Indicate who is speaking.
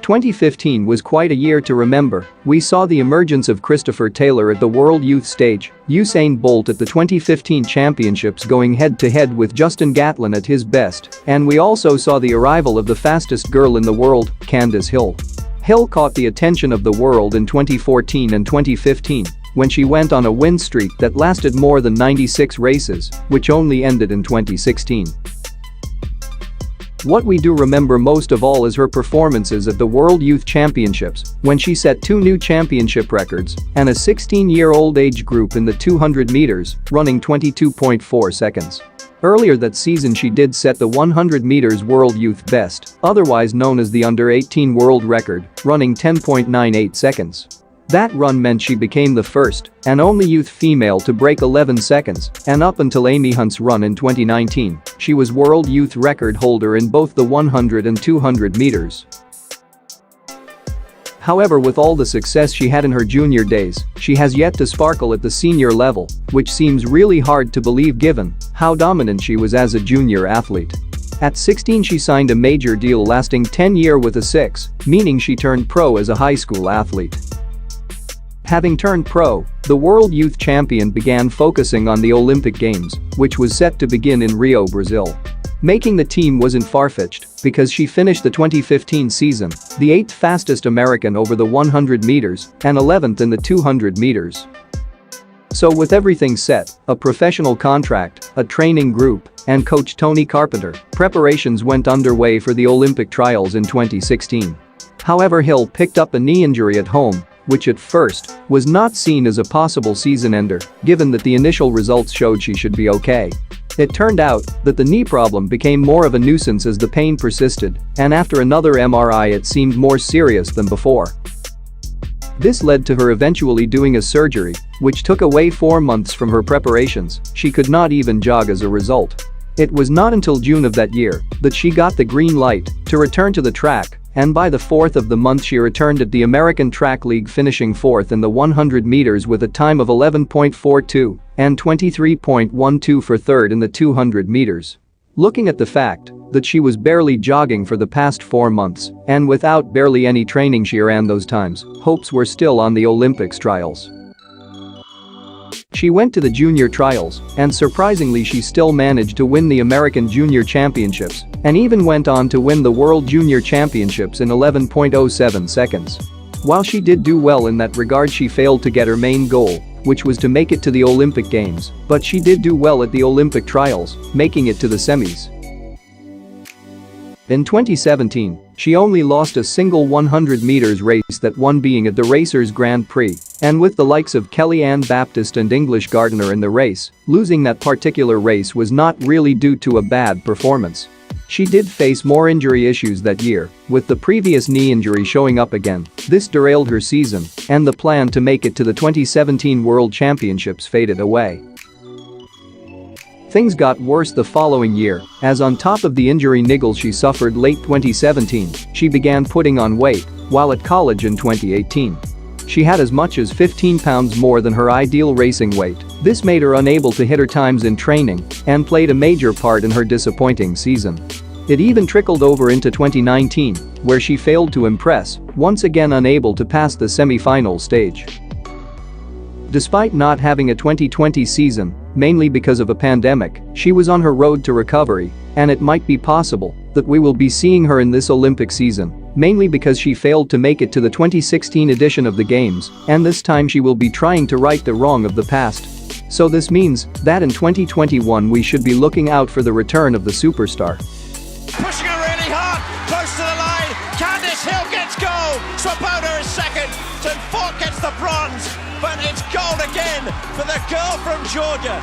Speaker 1: 2015 was quite a year to remember. We saw the emergence of Christopher Taylor at the World Youth stage, Usain Bolt at the 2015 championships going head-to-head with Justin Gatlin at his best, and we also saw the arrival of the fastest girl in the world, Candace Hill. Hill caught the attention of the world in 2014 and 2015 when she went on a win streak that lasted more than 96 races, which only ended in 2016. What we do remember most of all is her performances at the World Youth Championships, when she set 2 new championship records and a 16-year-old age group in the 200 meters, running 22.4 seconds. Earlier that season she did set the 100 meters World Youth Best, otherwise known as the Under-18 World Record, running 10.98 seconds. That run meant she became the first and only youth female to break 11 seconds, and up until Amy Hunt's run in 2019, she was world youth record holder in both the 100 and 200 meters. However, with all the success she had in her junior days, she has yet to sparkle at the senior level, which seems really hard to believe given how dominant she was as a junior athlete. At 16 she signed a major deal lasting 10 years with a 6, meaning she turned pro as a high school athlete. Having turned pro, the world youth champion began focusing on the Olympic Games, which was set to begin in Rio, Brazil. Making the team wasn't far-fetched because she finished the 2015 season, the 8th fastest American over the 100 meters and 11th in the 200 meters. So with everything set, a professional contract, a training group, and coach Tony Carpenter, preparations went underway for the Olympic trials in 2016. However, Hill picked up a knee injury at home, which at first was not seen as a possible season ender, given that the initial results showed she should be okay. It turned out that the knee problem became more of a nuisance as the pain persisted, and after another MRI it seemed more serious than before. This led to her eventually doing a surgery, which took away 4 months from her preparations. She could not even jog as a result. It was not until June of that year that she got the green light to return to the track, and by the 4th of the month she returned at the American Track League, finishing 4th in the 100 meters with a time of 11.42 and 23.12 for 3rd in the 200 meters. Looking at the fact that she was barely jogging for the past 4 months and without barely any training she ran those times, hopes were still on the Olympics trials. She went to the junior trials, and surprisingly she still managed to win the American Junior Championships and even went on to win the World Junior Championships in 11.07 seconds. While she did do well in that regard, she failed to get her main goal, which was to make it to the Olympic Games, but she did do well at the Olympic trials, making it to the semis. In 2017, she only lost a single 100 meters race, that one being at the Racers Grand Prix, and with the likes of Kellyanne Baptist and English Gardner in the race, losing that particular race was not really due to a bad performance. She did face more injury issues that year, with the previous knee injury showing up again. This derailed her season, and the plan to make it to the 2017 World Championships faded away. Things got worse the following year, as on top of the injury niggles she suffered late 2017, she began putting on weight while at college in 2018. She had as much as 15 pounds more than her ideal racing weight. This made her unable to hit her times in training and played a major part in her disappointing season. It even trickled over into 2019, where she failed to impress, once again unable to pass the semi-final stage. Despite not having a 2020 season, mainly because of a pandemic, she was on her road to recovery, and it might be possible that we will be seeing her in this Olympic season, mainly because she failed to make it to the 2016 edition of the Games, and this time she will be trying to right the wrong of the past. So this means that in 2021 we should be looking out for the return of the superstar.
Speaker 2: Pushing her really hard, close to the line, Candace Hill gets gold, Swoboda is second, and Fort gets the bronze, but it's gold again for the girl from Georgia.